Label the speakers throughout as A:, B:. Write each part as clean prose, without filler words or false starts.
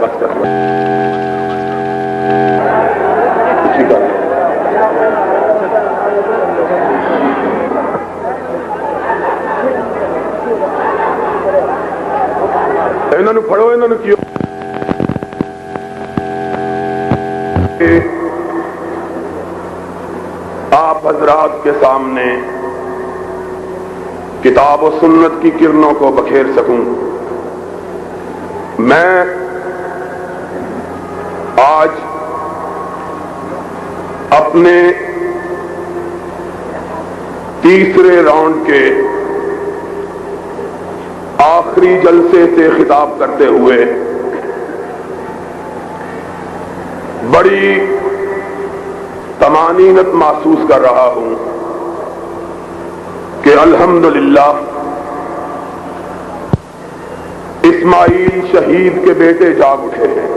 A: بس کر لو اسی کا انہوں نے پڑھو انہوں نے کیوں آپ حضرات کے سامنے کتاب و سنت کی کرنوں کو بکھیر سکوں. میں آج اپنے تیسرے راؤنڈ کے آخری جلسے سے خطاب کرتے ہوئے بڑی طمانینت محسوس کر رہا ہوں کہ الحمدللہ اسماعیل شہید کے بیٹے جاگ اٹھے ہیں.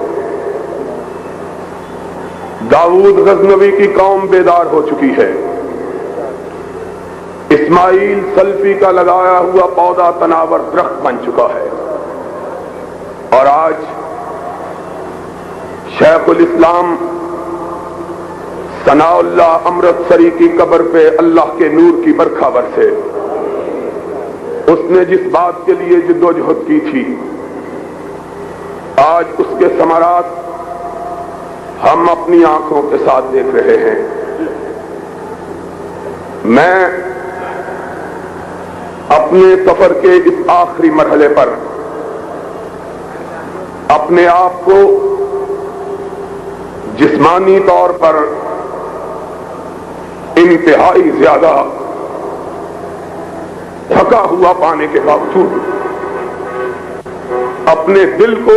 A: داؤد غزنوی کی قوم بیدار ہو چکی ہے. اسماعیل سلفی کا لگایا ہوا پودا تناور درخت بن چکا ہے. اور آج شیخ الاسلام ثناء اللہ امرتسری کی قبر پہ اللہ کے نور کی برکھا برسے. اس نے جس بات کے لیے جدوجہد کی تھی آج اس کے ثمرات ہم اپنی آنکھوں کے ساتھ دیکھ رہے ہیں. میں اپنے سفر کے اس آخری مرحلے پر اپنے آپ کو جسمانی طور پر انتہائی زیادہ تھکا ہوا پانے کے باوجود اپنے دل کو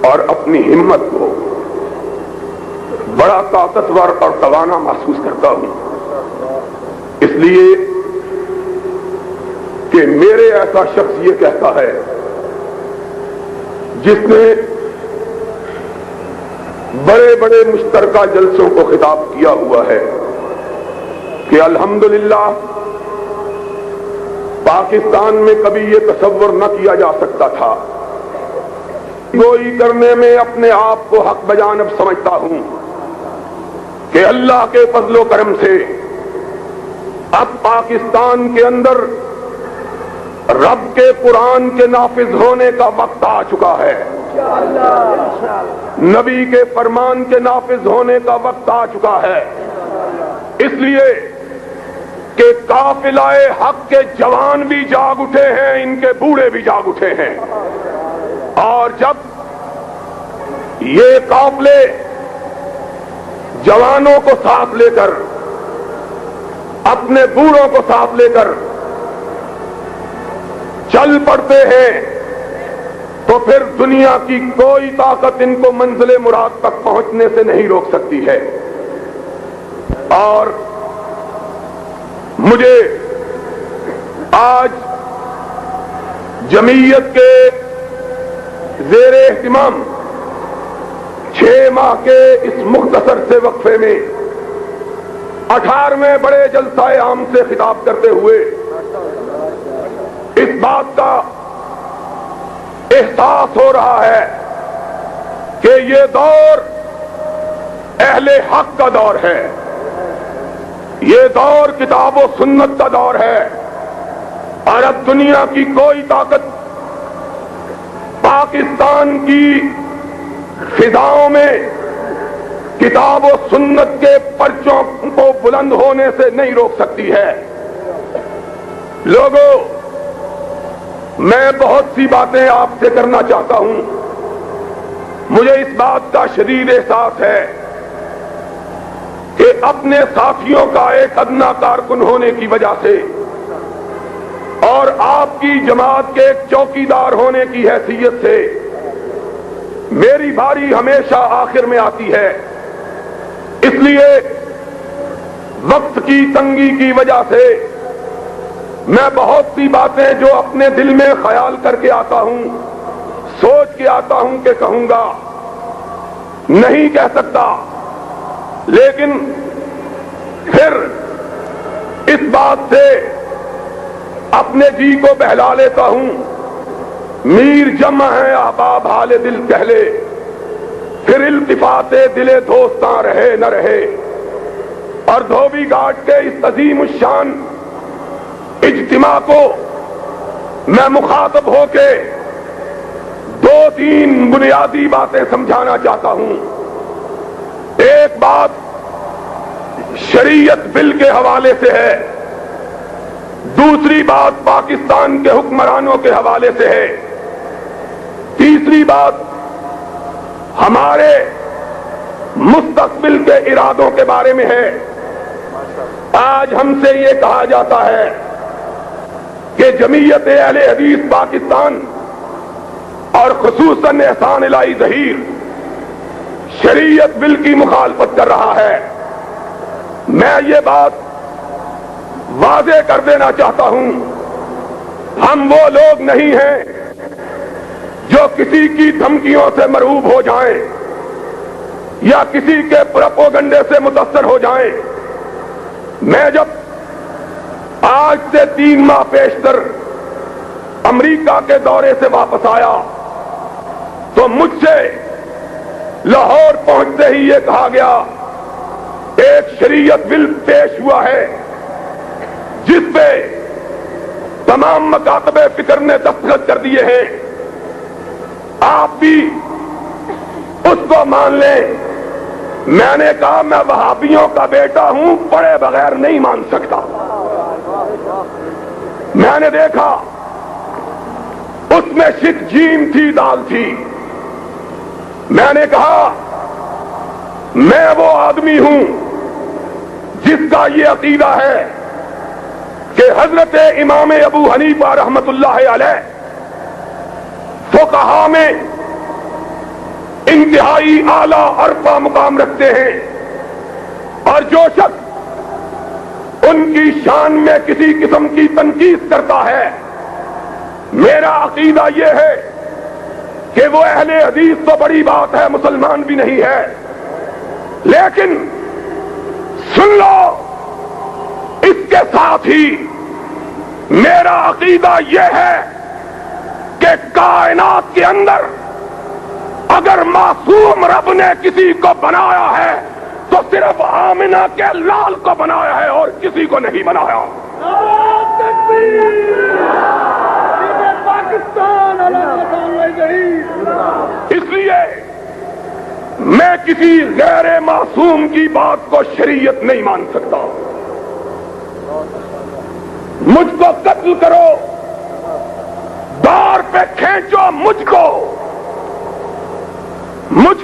A: اور اپنی ہمت کو بڑا طاقتور اور توانا محسوس کرتا ہوں. اس لیے کہ میرے ایسا شخص یہ کہتا ہے جس نے بڑے بڑے مشترکہ جلسوں کو خطاب کیا ہوا ہے کہ الحمدللہ پاکستان میں کبھی یہ تصور نہ کیا جا سکتا تھا. گوئی کرنے میں اپنے آپ کو حق بجانب سمجھتا ہوں کہ اللہ کے فضل و کرم سے اب پاکستان کے اندر رب کے قرآن کے نافذ ہونے کا وقت آ چکا ہے. نبی کے فرمان کے نافذ ہونے کا وقت آ چکا ہے. اس لیے کہ قافلہ حق کے جوان بھی جاگ اٹھے ہیں, ان کے بوڑھے بھی جاگ اٹھے ہیں. اور جب یہ قافلے جوانوں کو ساتھ لے کر اپنے بوڑھوں کو ساتھ لے کر چل پڑتے ہیں تو پھر دنیا کی کوئی طاقت ان کو منزل مراد تک پہنچنے سے نہیں روک سکتی ہے. اور مجھے آج جمعیت کے زیر اہتمام 6 ماہ کے اس مختصر سے وقفے میں 18ویں بڑے جلسہ عام سے خطاب کرتے ہوئے اس بات کا احساس ہو رہا ہے کہ یہ دور اہل حق کا دور ہے. یہ دور کتاب و سنت کا دور ہے. اور اب دنیا کی کوئی طاقت پاکستان کی فضاؤں میں کتاب و سنت کے پرچوں کو بلند ہونے سے نہیں روک سکتی ہے. لوگوں, میں بہت سی باتیں آپ سے کرنا چاہتا ہوں. مجھے اس بات کا شدید احساس ہے کہ اپنے ساتھیوں کا ایک ادنا کارکن ہونے کی وجہ سے اور آپ کی جماعت کے ایک چوکیدار ہونے کی حیثیت سے میری باری ہمیشہ آخر میں آتی ہے. اس لیے وقت کی تنگی کی وجہ سے میں بہت سی باتیں جو اپنے دل میں خیال کر کے آتا ہوں, سوچ کے آتا ہوں کہ کہوں گا, نہیں کہہ سکتا. لیکن پھر اس بات سے اپنے جی کو بہلا لیتا ہوں میر جمع ہے احباب حال دل کہہ لے، پھر التفات دل دوستاں رہے نہ رہے، اور دھوبی گھاٹ کے اس عظیم الشان اجتماع کو میں مخاطب ہو کے دو تین بنیادی باتیں سمجھانا چاہتا ہوں۔ ایک بات شریعت بل کے حوالے سے ہے، دوسری بات پاکستان کے حکمرانوں کے حوالے سے ہے، تیسری بات ہمارے مستقبل کے ارادوں کے بارے میں ہے۔ آج ہم سے یہ کہا جاتا ہے کہ جمعیت اہل حدیث پاکستان اور خصوصاً احسان الہی ظہیر شریعت بل کی مخالفت کر رہا ہے۔ میں یہ بات واضح کر دینا چاہتا ہوں، ہم وہ لوگ نہیں ہیں جو کسی کی دھمکیوں سے مرعوب ہو جائیں یا کسی کے پروپیگنڈے سے متاثر ہو جائیں۔ میں جب آج سے 3 ماہ پیشتر امریکہ کے دورے سے واپس آیا تو مجھ سے لاہور پہنچتے ہی یہ کہا گیا ایک شریعت بل پیش ہوا ہے جس پہ تمام مکاتب فکر نے دستخط کر دیے ہیں، آپ بھی اس کو مان لیں۔ میں نے کہا میں وہابیوں کا بیٹا ہوں، پڑھے بغیر نہیں مان سکتا۔ میں نے دیکھا اس میں شک جیم تھی، دال تھی۔ میں نے کہا میں وہ آدمی ہوں جس کا یہ عقیدہ ہے کہ حضرت امام ابو حنیفہ رحمت اللہ علیہ فقہا میں انتہائی اعلیٰ عرفہ مقام رکھتے ہیں، اور جو شخص ان کی شان میں کسی قسم کی تنقید کرتا ہے، میرا عقیدہ یہ ہے کہ وہ اہل حدیث تو بڑی بات ہے، مسلمان بھی نہیں ہے، لیکن سن لو اس کے ساتھ ہی میرا عقیدہ یہ ہے کہ کائنات کے اندر اگر معصوم رب نے کسی کو بنایا ہے تو صرف آمنہ کے لال کو بنایا ہے اور کسی کو نہیں بنایا۔ اس لیے میں کسی غیر معصوم کی بات کو شریعت نہیں مان سکتا۔ مجھ کو قتل کرو، دار پہ کھینچو مجھ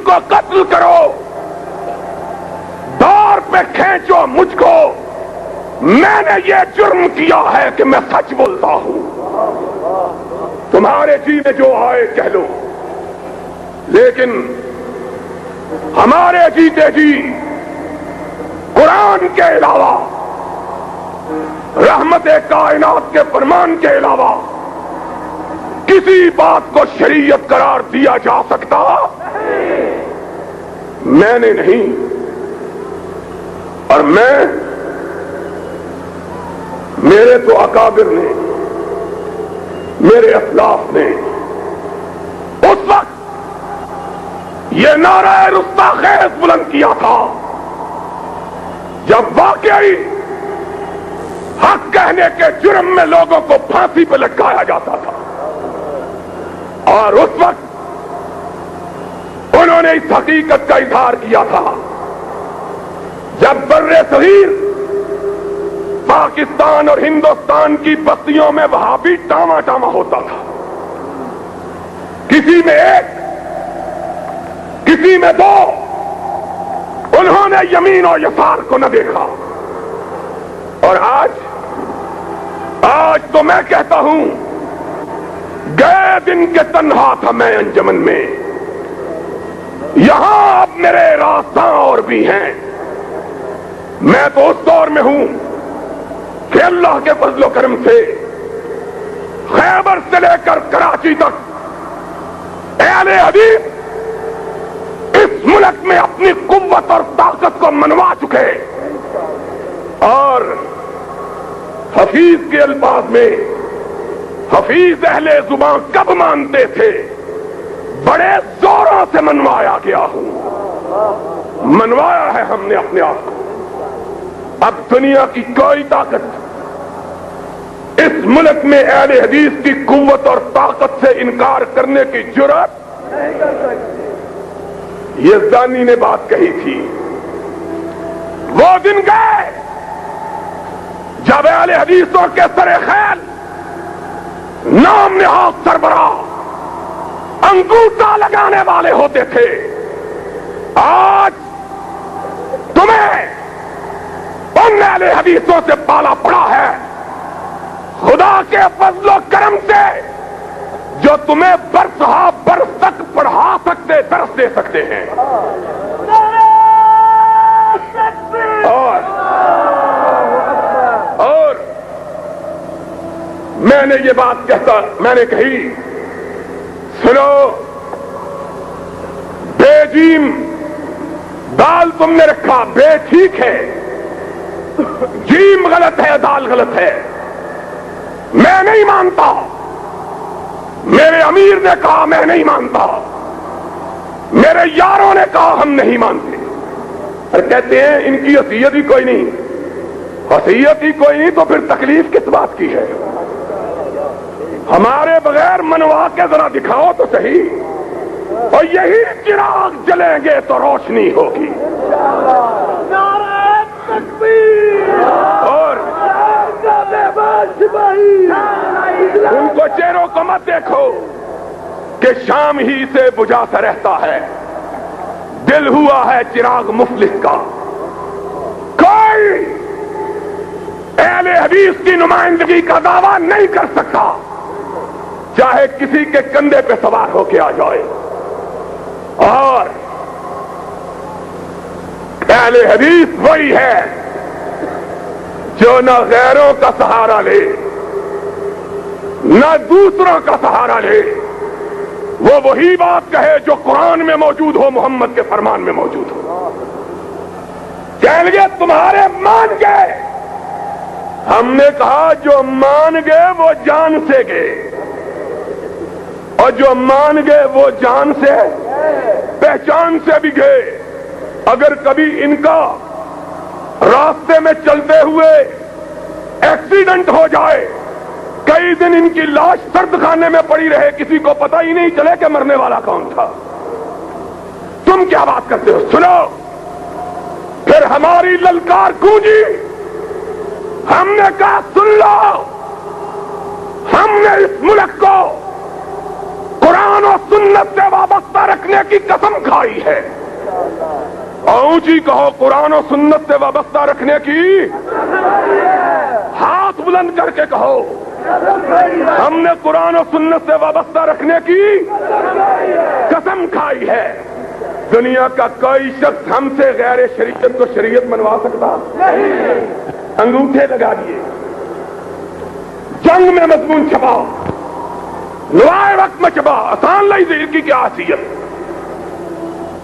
A: کو قتل کرو، دار پہ کھینچو مجھ کو، میں نے یہ جرم کیا ہے کہ میں سچ بولتا ہوں۔ تمہارے جی میں جو آئے کہہ لو، لیکن ہمارے جیتے جی قرآن کے علاوہ، رحمت کائنات کے فرمان کے علاوہ کسی بات کو شریعت قرار دیا جا سکتا میں نے نہیں، اور میرے تو اکابر نے، میرے اسلاف نے اس وقت یہ نعرہ رستاخیز بلند کیا تھا جب واقعی حق کہنے کے جرم میں لوگوں کو پھانسی پہ لٹکایا جاتا تھا، اور اس وقت انہوں نے اس حقیقت کا اظہار کیا تھا جب بر صغیر پاکستان اور ہندوستان کی بستیوں میں وہابی ٹاما ٹاما ہوتا تھا، کسی میں ایک، کسی میں دو، انہوں نے یمین اور یسار کو نہ دیکھا۔ اور آج تو میں کہتا ہوں، گئے دن کے تنہا تھا میں انجمن میں، یہاں اب میرے راستاں اور بھی ہیں۔ میں تو اس دور میں ہوں کہ اللہ کے فضل و کرم سے خیبر سے لے کر کراچی تک اہل حدیث اس ملک میں اپنی قوت اور طاقت کو منوا چکے، اور حفیظ کے الفاظ میں حفیظ اہل زباں کب مانتے تھے؟ بڑے زوروں سے منوایا گیا ہوں، منوایا ہے ہم نے اپنے آپ کو۔ اب دنیا کی کوئی طاقت اس ملک میں اہل حدیث کی قوت اور طاقت سے انکار کرنے کی جرأت نہیں کر سکتی۔ یزدانی نے بات کہی تھی، وہ دن گئے جب اہل حدیثوں کے سر خیل نام نہاد سربراہ انگوٹھا لگانے والے ہوتے تھے۔ آج تمہیں ان اہل حدیثوں سے پالا پڑا ہے، خدا کے فضل و کرم سے، جو تمہیں برس ہا برس تک پڑھا سکتے، درس دے سکتے ہیں۔ اور میں نے یہ بات میں نے کہی، سنو، بے جیم دال تم نے رکھا، بے ٹھیک ہے، جیم غلط ہے، دال غلط ہے، میں نہیں مانتا۔ میرے امیر نے کہا میں نہیں مانتا، میرے یاروں نے کہا ہم نہیں مانتے، اور کہتے ہیں ان کی حیثیت ہی کوئی نہیں، حیثیت ہی کوئی نہیں تو پھر تکلیف کس بات کی ہے؟ ہمارے بغیر منوا کے ذرا دکھاؤ تو صحیح، اور یہی چراغ جلیں گے تو روشنی ہوگی۔ اور ان کو چہروں کو مت دیکھو کہ شام ہی سے بجھا سا رہتا ہے، دل ہوا ہے چراغ مفلس کا۔ کوئی اہل حدیث کی نمائندگی کا دعویٰ نہیں کر سکتا، چاہے کسی کے کندھے پہ سوار ہو کے آ جائے۔ اور اہل حدیث وہی ہے جو نہ غیروں کا سہارا لے نہ دوسروں کا سہارا لے، وہ وہی بات کہے جو قرآن میں موجود ہو، محمد کے فرمان میں موجود ہو۔ کہیں گے تمہارے مان گئے، ہم نے کہا جو مان گئے وہ جان سے گئے، اور جو مان گئے وہ جان سے پہچان سے بھی گئے۔ اگر کبھی ان کا راستے میں چلتے ہوئے ایکسیڈنٹ ہو جائے، کئی دن ان کی لاش سرد خانے میں پڑی رہے، کسی کو پتہ ہی نہیں چلے کہ مرنے والا کون تھا، تم کیا بات کرتے ہو؟ سنو، پھر ہماری للکار گونجی، ہم نے کہا سن لو، ہم نے اس ملک کو قرآن و سنت سے وابستہ رکھنے کی قسم کھائی ہے۔ اونچی کہو، قرآن و سنت سے وابستہ رکھنے کی، ہاتھ بلند کر کے کہو، ہم نے قرآن و سنت سے وابستہ رکھنے کی قسم کھائی ہے۔ دنیا کا کوئی شخص ہم سے غیر شریعت کو شریعت منوا سکتا نہیں۔ انگوٹھے لگا دیے، جنگ میں مضمون چھپا، لوائے وقت میں چھپا، آسان لائی زیر کی کیا حیثیت،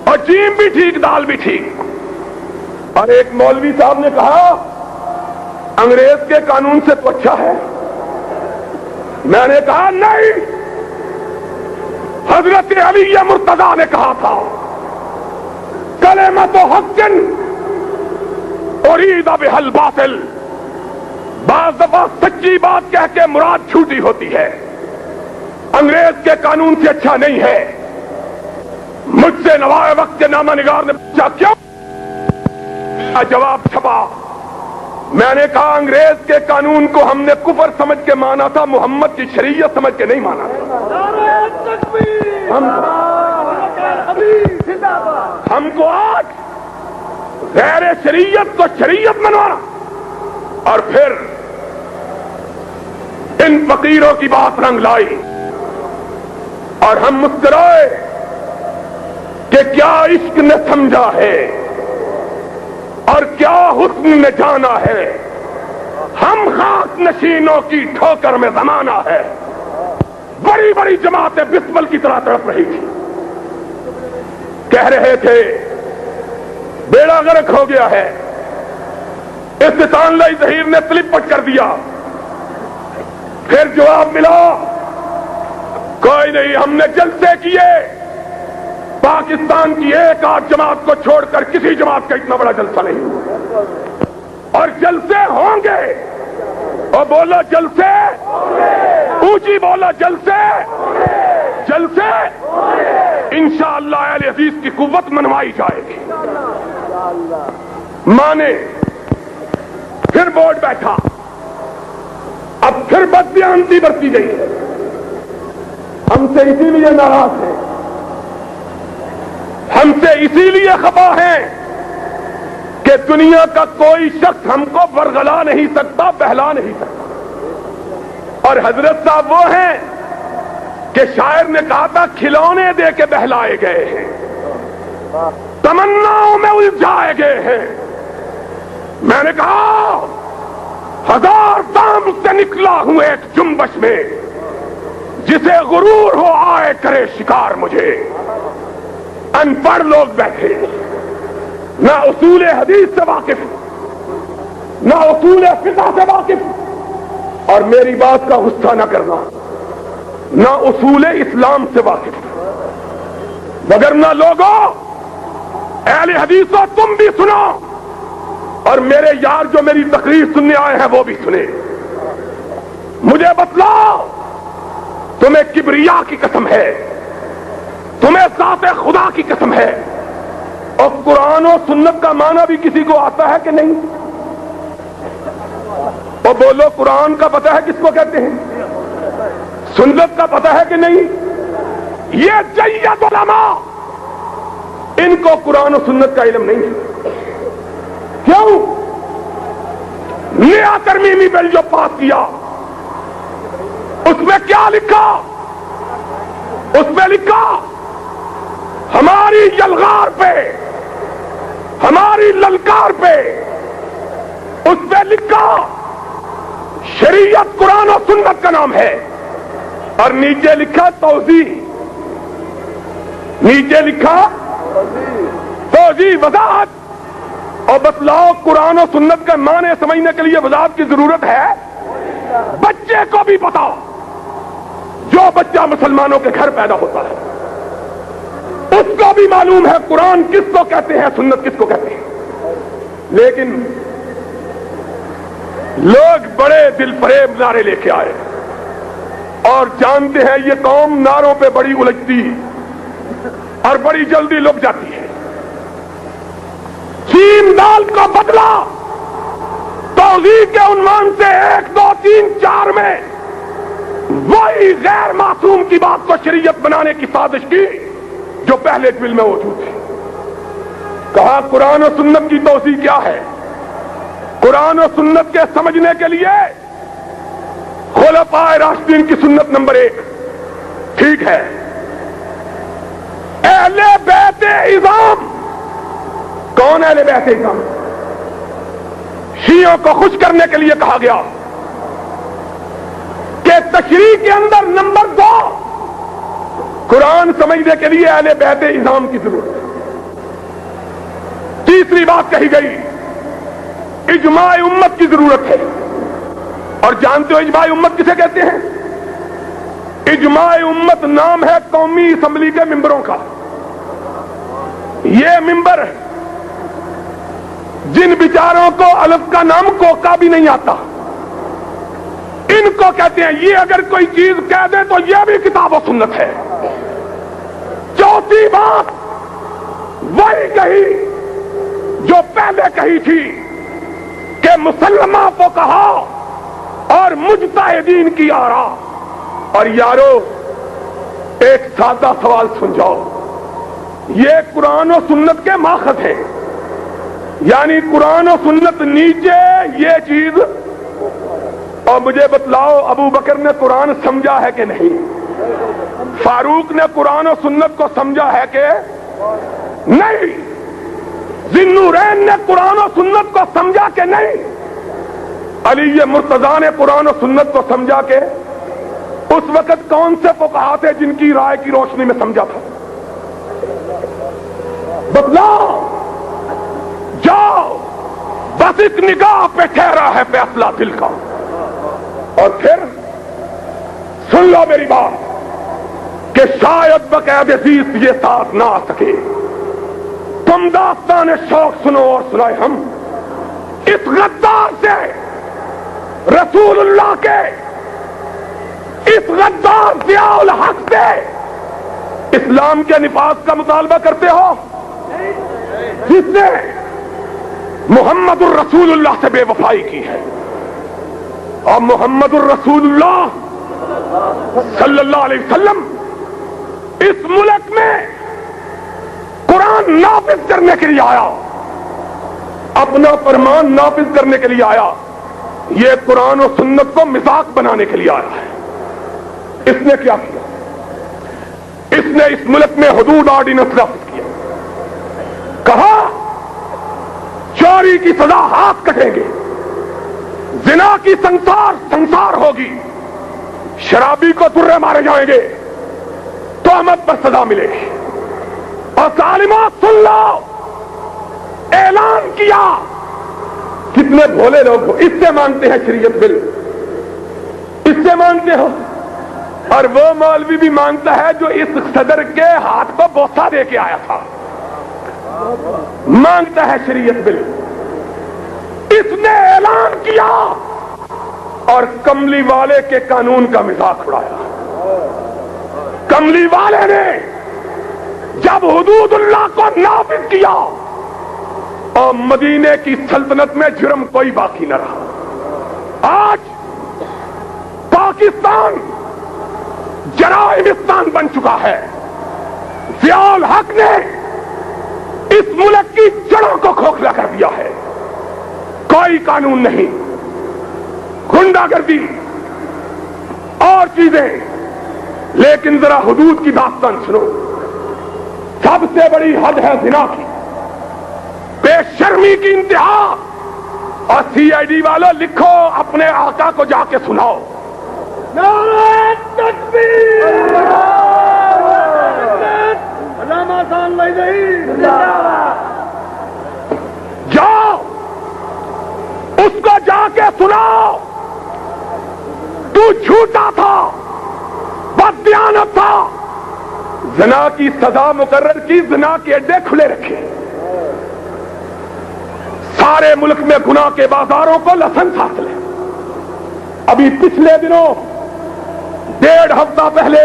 A: اور جیم بھی ٹھیک، دال بھی ٹھیک۔ اور ایک مولوی صاحب نے کہا انگریز کے قانون سے تو اچھا ہے۔ میں نے کہا نہیں، حضرت علی مرتضیٰ نے کہا تھا کلمۃ حق ارید بہا الباطل، بعض دفعہ سچی بات کہہ کے مراد جھوٹی ہوتی ہے، انگریز کے قانون سے اچھا نہیں ہے۔ مجھ سے نوائے وقت کے نامہ نگار نے پوچھا کیوں؟ جواب چھپا، میں نے کہا انگریز کے قانون کو ہم نے کفر سمجھ کے مانا تھا، محمد کی شریعت سمجھ کے نہیں مانا تھا۔ ہم کو آج غیر شریعت کو شریعت منوانا، اور پھر ان فقیروں کی بات رنگ لائی، اور ہم مسکرائے کہ کیا عشق نے سمجھا ہے اور کیا حسن نے جانا ہے، ہم خاک نشینوں کی ٹھوکر میں زمانہ ہے۔ بڑی بڑی جماعتیں بسمل کی طرح تڑپ رہی تھی، کہہ رہے تھے بیڑا غرق ہو گیا ہے، استحسان لائی ظہیر نے سلپ پٹ کر دیا، پھر جواب ملا کوئی نہیں، ہم نے جلسے کیے، پاکستان کی ایک آدھ جماعت کو چھوڑ کر کسی جماعت کا اتنا بڑا جلسہ نہیں ہوا، اور جلسے ہوں گے۔ اور بولو جلسے، اونچی بولو جلسے، جلسے انشاءاللہ اہل حدیث کی قوت منوائی جائے گی۔ مانے پھر بورڈ بیٹھا، اب پھر بددیانتی برتی گئی ہے، ہم سے اسی لیے ناراض ہیں، ہم سے اسی لیے خفا ہیں کہ دنیا کا کوئی شخص ہم کو ورغلا نہیں سکتا، بہلا نہیں سکتا۔ اور حضرت صاحب وہ ہیں کہ شاعر نے کہا تھا کھلونے دے کے بہلائے گئے ہیں، تمناؤں میں الجھائے گئے ہیں۔ میں نے کہا ہزار دام سے نکلا ہوں ایک جنبش میں، جسے غرور ہو آئے کرے شکار مجھے۔ ان پڑھ لوگ بیٹھے، نہ اصول حدیث سے واقف، نہ اصول فقہ سے واقف، اور میری بات کا غصہ نہ کرنا، نہ اصول اسلام سے واقف، وگرنہ لوگوں اہل حدیثوں تم بھی سنو، اور میرے یار جو میری تقریر سننے آئے ہیں وہ بھی سنے۔ مجھے بتلاؤ تمہیں کبریا کی قسم ہے، تمہیں ذات خدا کی قسم ہے، اور قرآن و سنت کا معنی بھی کسی کو آتا ہے کہ نہیں؟ اور بولو قرآن کا پتہ ہے کس کو کہتے ہیں، سنت کا پتہ ہے کہ نہیں؟ یہ جید علماء، ان کو قرآن و سنت کا علم نہیں ہے۔ کیوں؟ نیا ترمیمی بل جو پاس کیا اس میں کیا لکھا؟ اس میں لکھا ہماری یلغار پہ، ہماری للکار پہ، اس پہ لکھا شریعت قرآن و سنت کا نام ہے، اور نیچے لکھا توضیح، نیچے لکھا توضیح، وضاحت۔ اور بتلاؤ قرآن و سنت کا معنی سمجھنے کے لیے وضاحت کی ضرورت ہے؟ بچے کو بھی بتاؤ، جو بچہ مسلمانوں کے گھر پیدا ہوتا ہے اس کو بھی معلوم ہے قرآن کس کو کہتے ہیں، سنت کس کو کہتے ہیں۔ لیکن لوگ بڑے دل فریب نعرے لے کے آئے، اور جانتے ہیں یہ قوم نعروں پہ بڑی الجھتی اور بڑی جلدی لک جاتی ہے۔ چین دال کو بدلا توضیح کے عنوان سے 1 2 3 4 میں وہی غیر معصوم کی بات کو شریعت بنانے کی سازش کی جو پہلے بل میں موجود تھی۔ کہا قرآن و سنت کی توضیح کیا ہے؟ قرآن و سنت کے سمجھنے کے لیے خلفائے راشدین کی سنت نمبر 1 ٹھیک ہے، اہل بیت اعظام۔ کون اہل بیت اعظام؟ شیعوں کو خوش کرنے کے لیے کہا گیا کہ تشریح کے اندر نمبر 2 قرآن سمجھنے کے لیے اہل بیت اعظام کی ضرورت ہے۔ تیسری بات کہی گئی اجماع امت کی ضرورت ہے، اور جانتے ہو اجماع امت کسے کہتے ہیں؟ اجماع امت نام ہے قومی اسمبلی کے ممبروں کا۔ یہ ممبر جن بیچاروں کو الف کا نام کوکا بھی نہیں آتا، ان کو کہتے ہیں یہ اگر کوئی چیز کہہ دے تو یہ بھی کتاب و سنت ہے۔ چوتھی بات وہی کہی جو پہلے کہی تھی کہ مسلمہ فقہا اور مجتہدین کی آراء۔ اور یارو ایک سادہ سوال سن جاؤ، یہ قرآن و سنت کے ماخذ ہیں، یعنی قرآن و سنت نیچے یہ چیز۔ اور مجھے بتلاؤ ابو بکر نے قرآن سمجھا ہے کہ نہیں؟ فاروق نے قرآن و سنت کو سمجھا ہے کہ نہیں؟ ذی النورین نے قرآن و سنت کو سمجھا کہ نہیں؟ علی مرتضیٰ نے قرآن و سنت کو سمجھا کہ اس وقت کون سے فقہا تھے جن کی رائے کی روشنی میں سمجھا تھا؟ بتلاؤ، جاؤ، بس ایک نگاہ پہ ٹھہرا ہے فیصلہ دل کا۔ اور پھر سن لو میری بات کہ شاید بقید عزیز یہ ساتھ نہ آ سکے. تم داستان شوق سنو اور سنائے ہم. اس غدار سے، رسول اللہ کے اس غدار ضیاء الحق سے اسلام کے نفاذ کا مطالبہ کرتے ہو، جس نے محمد الرسول اللہ سے بے وفائی کی ہے. اور محمد الرسول اللہ صلی اللہ علیہ وسلم اس ملک میں قرآن نافذ کرنے کے لیے آیا، اپنا فرمان نافذ کرنے کے لیے آیا. یہ قرآن و سنت کو مذاق بنانے کے لیے آیا ہے. اس نے کیا کیا؟ اس نے اس ملک میں حدود آرڈیننس نافذ کیا. کہا چوری کی سزا ہاتھ کٹیں گے، زنا کی سنسار ہوگی، شرابی کو درے مارے جائیں گے، تہمت پر سزا ملے گی. اور ظالمات سن لو، اعلان کیا. کتنے بھولے لوگ ہو، اس سے مانگتے ہیں شریعت بل، اس سے مانگتے ہو. اور وہ مولوی بھی مانگتا ہے جو اس صدر کے ہاتھ کو بوسہ دے کے آیا تھا، مانگتا ہے شریعت بل. اس نے اعلان کیا اور کملی والے کے قانون کا مذاق اڑایا. کملی والے نے جب حدود اللہ کو نافذ کیا اور مدینے کی سلطنت میں جرم کوئی باقی نہ رہا. آج پاکستان جرائمستان بن چکا ہے. ضیاء الحق نے اس ملک کی جڑوں کو کھوکھلا کر دیا ہے. کوئی قانون نہیں، غنڈہ گردی اور چیزیں. لیکن ذرا حدود کی داستان سنو. سب سے بڑی حد ہے زنا کی، بے شرمی کی انتہا. اور سی آئی ڈی والوں لکھو، اپنے آقا کو جا کے سناؤ.
B: نعرہ تکبیر! علامہ صاحب نہیں،
A: جاؤ اس کو جا کے سناؤ. تو جھوٹا تھا، بددیانت تھا. زنا کی سزا مقرر کی، زنا کے اڈے کھلے رکھے. سارے ملک میں گناہ کے بازاروں کو لائسنس حاصل ہے. ابھی پچھلے دنوں 1.5 ہفتہ پہلے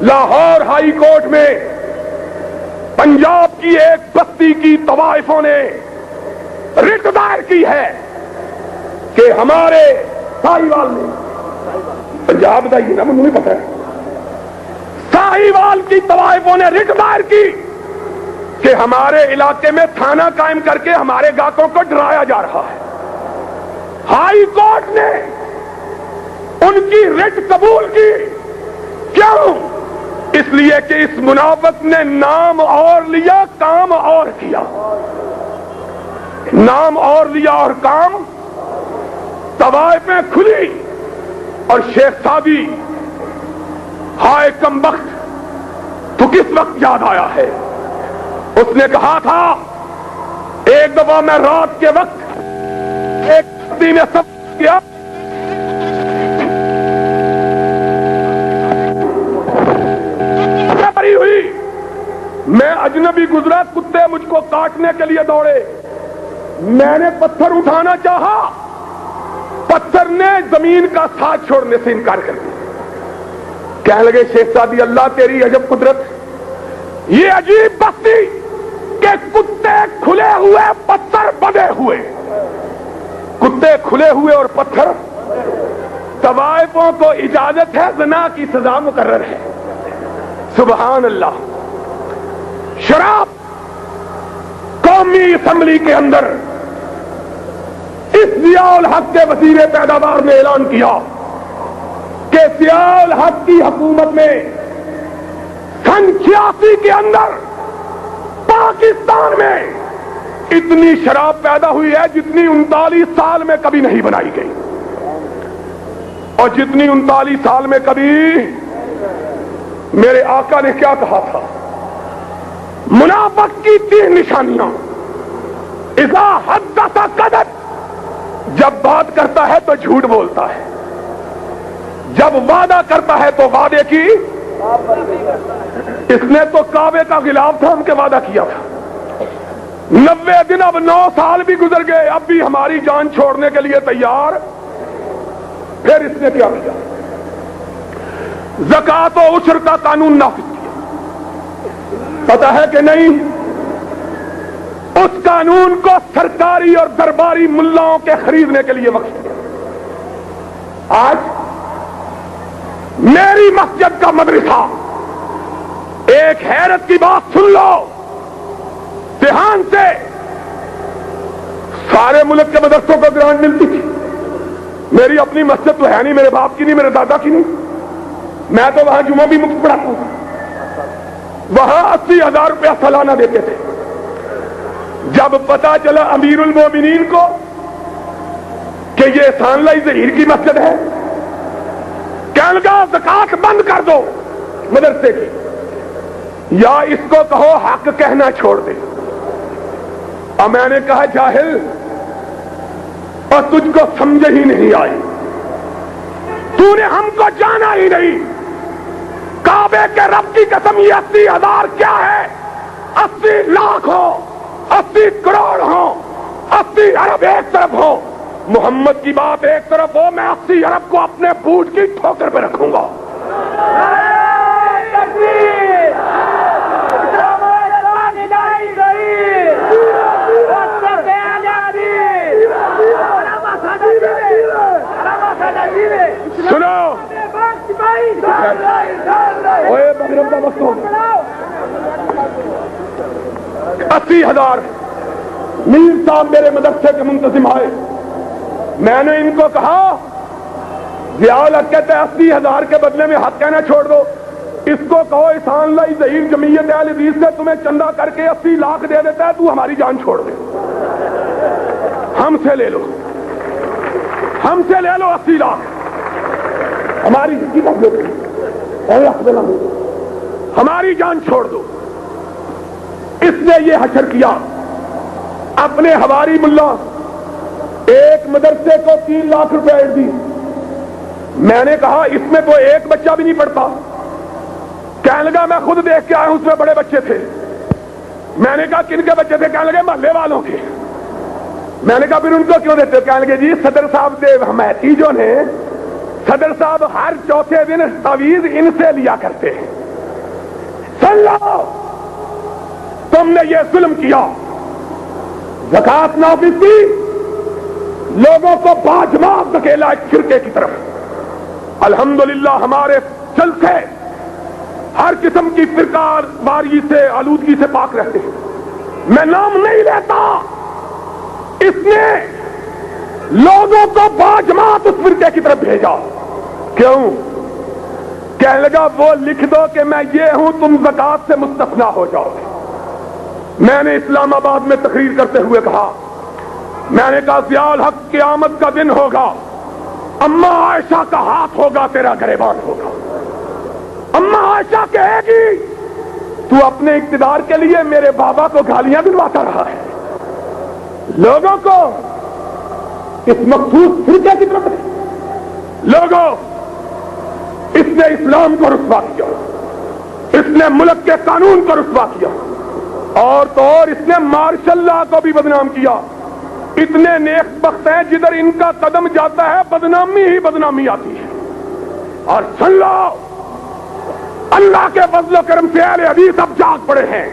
A: لاہور ہائی کورٹ میں پنجاب کی ایک بستی کی طوائفوں نے رٹ دائر کی ہے کہ ہمارے ساہیوال نے، پنجاب بتائیے نا، مجھے نہیں پتا ہے، ساہیوال کی طوائفوں نے رٹ دائر کی کہ ہمارے علاقے میں تھانہ قائم کر کے ہمارے گاہکوں کو ڈرایا جا رہا ہے. ہائی کورٹ نے ان کی رٹ قبول کی. کیوں؟ اس لیے کہ اس منافق نے نام اور لیا، کام اور کیا. نام اور لیا اور کام. طوائفیں کھلی اور شیخ سعدی، ہائے کم بخت، تو کس وقت یاد آیا ہے؟ اس نے کہا تھا ایک دفعہ میں رات کے وقت ایک بستی میں سب کیا، بری ہوئی، میں اجنبی گزرا، کتے مجھ کو کاٹنے کے لیے دوڑے. میں نے پتھر اٹھانا چاہا، پتھر نے زمین کا ساتھ چھوڑنے سے انکار کر دیا. کہنے لگے شیخ سعدی اللہ تیری عجب قدرت، یہ عجیب بستی کہ کتے کھلے ہوئے پتھر بندے ہوئے، کتے کھلے ہوئے اور پتھر. طوائفوں کو اجازت ہے، زنا کی سزا مقرر ہے. سبحان اللہ. شراب قومی اسمبلی کے اندر اس ضیاء الحق کے وزیر پیداوار نے اعلان کیا کہ ضیاء الحق کی حکومت میں سن 86 کے اندر پاکستان میں اتنی شراب پیدا ہوئی ہے جتنی 39 سال میں کبھی نہیں بنائی گئی، اور جتنی 39 سال میں کبھی. میرے آقا نے کیا کہا تھا؟ منافق کی 3 نشانیاں. اذا حدث کذب، جب بات کرتا ہے تو جھوٹ بولتا ہے، جب وعدہ کرتا ہے تو وعدے کی، اس نے تو کعبے کا غلاف تھام کے وعدہ کیا تھا، 90 دن اب 9 سال بھی گزر گئے، اب بھی ہماری جان چھوڑنے کے لیے تیار۔ پھر اس نے کیا کیا؟ زکات و عشر کا قانون نافذ کیا، پتہ ہے کہ نہیں؟ اس قانون کو سرکاری اور درباری ملاؤں کے خریدنے کے لیے وقف کیا۔ آج میری مسجد کا مدرسہ، ایک حیرت کی بات سن لو، دھیان سے، سارے ملک کے مدرسوں کو گرانٹ ملتی تھی، میری اپنی مسجد تو ہے نہیں، میرے باپ کی نہیں، میرے دادا کی نہیں، میں تو وہاں جمعہ بھی مفت پڑھاتا ہوں، وہاں 80,000 روپیہ سالانہ دیتے تھے۔ جب پتا چلا امیر المومنین کو کہ یہ احسان اللہ ظہیر کی مسجد ہے، کہنے لگا زکات بند کر دو مدرسے کی، یا اس کو کہو حق کہنا چھوڑ دے۔ اور میں نے کہا جاہل، اور تجھ کو سمجھ ہی نہیں آئی، تو نے ہم کو جانا ہی نہیں، کعبے کے رب کی قسم یہ 80,000 کیا ہے؟ 80 لاکھ ہو، 80 کروڑ ہو، 80 ارب ایک طرف ہو، محمد کی بات ایک طرف ہو، میں 80 ارب کو اپنے بوٹ کی ٹھوکر پہ رکھوں گا۔ سنو، 80,000 میر صاحب میرے مدرسے کے منتظم آئے، میں نے ان کو کہا ضیاء الحق کہتے ہیں 80,000 کے بدلے میں حق کہنا چھوڑ دو، اس کو کہو احسان اللہ ظہیر جمعیت اہل حدیث سے تمہیں چندہ کر کے 80 لاکھ دے دیتا ہے، تو ہماری جان چھوڑ دے، ہم سے لے لو، ہم سے لے لو 80 لاکھ، ہماری ہماری جان چھوڑ دو۔ اس نے یہ حشر کیا، اپنے ہواری ملا ایک مدرسے کو 3 لاکھ روپے ایڈ دی۔ میں نے کہا اس میں تو ایک بچہ بھی نہیں پڑھتا، کہنے لگا میں خود دیکھ کے آیا ہوں، اس میں بڑے بچے تھے۔ میں نے کہا کن کے بچے تھے؟ کہنے لگے محلے والوں کے۔ میں نے کہا پھر ان کو کیوں دیتے ہو؟ کہنے لگے جی صدر صاحب دے حمایتی جو نے، صدر صاحب ہر چوتھے دن تعویذ ان سے لیا کرتے ہیں۔ سن لو، تم نے یہ ظلم کیا، زکات نافذ کی، لوگوں کو باجماعت دھکیلا ایک فرقے کی طرف۔ الحمدللہ ہمارے جلسے ہر قسم کی فرقہ واری سے، آلودگی سے پاک رہتے ہیں، میں نام نہیں لیتا۔ اس نے لوگوں کو باجماعت اس فرقے کی طرف بھیجا، کیوں؟ کہنے لگا وہ لکھ دو کہ میں یہ ہوں، تم زکات سے مستثنا ہو جاؤ گے۔ میں نے اسلام آباد میں تقریر کرتے ہوئے کہا، میں نے کہا ضیاء الحق قیامت کا دن ہوگا، اماں عائشہ کا ہاتھ ہوگا، تیرا گریبان ہوگا۔ اماں عائشہ کہے گی تو اپنے اقتدار کے لیے میرے بابا کو گالیاں دلواتا رہا ہے، لوگوں کو اس مخصوص فرقے کی طرف۔ لوگوں، اس نے اسلام کو رسوا کیا، اس نے ملک کے قانون کو رسوا کیا، اور تو اور اس نے مارشل لا کو بھی بدنام کیا۔ اتنے نیک بخت ہیں جدھر ان کا قدم جاتا ہے بدنامی ہی بدنامی آتی ہے۔ اور سن لو، اللہ کے فضل و کرم سے اہل حدیث اب جاگ پڑے ہیں،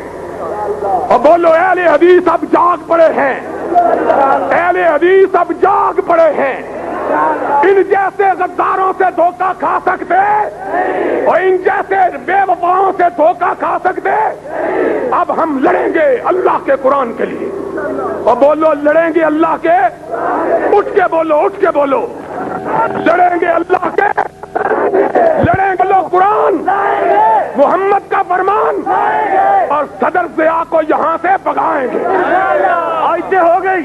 A: اور بولو اہل حدیث اب جاگ پڑے ہیں، اہل حدیث اب جاگ پڑے ہیں۔ ان جیسے غداروں سے دھوکہ کھا سکتے اور ان جیسے بے وفاؤں سے دھوکہ کھا سکتے، اب ہم لڑیں گے اللہ کے قرآن کے لیے، اور بولو لڑیں گے اللہ کے، اٹھ کے بولو، اٹھ کے بولو، لڑیں گے اللہ کے، لڑیں گے لو قرآن، محمد کا فرمان، اور صدر ضیاء کو یہاں سے بھگائیں گے۔ آیتیں ہو گئی،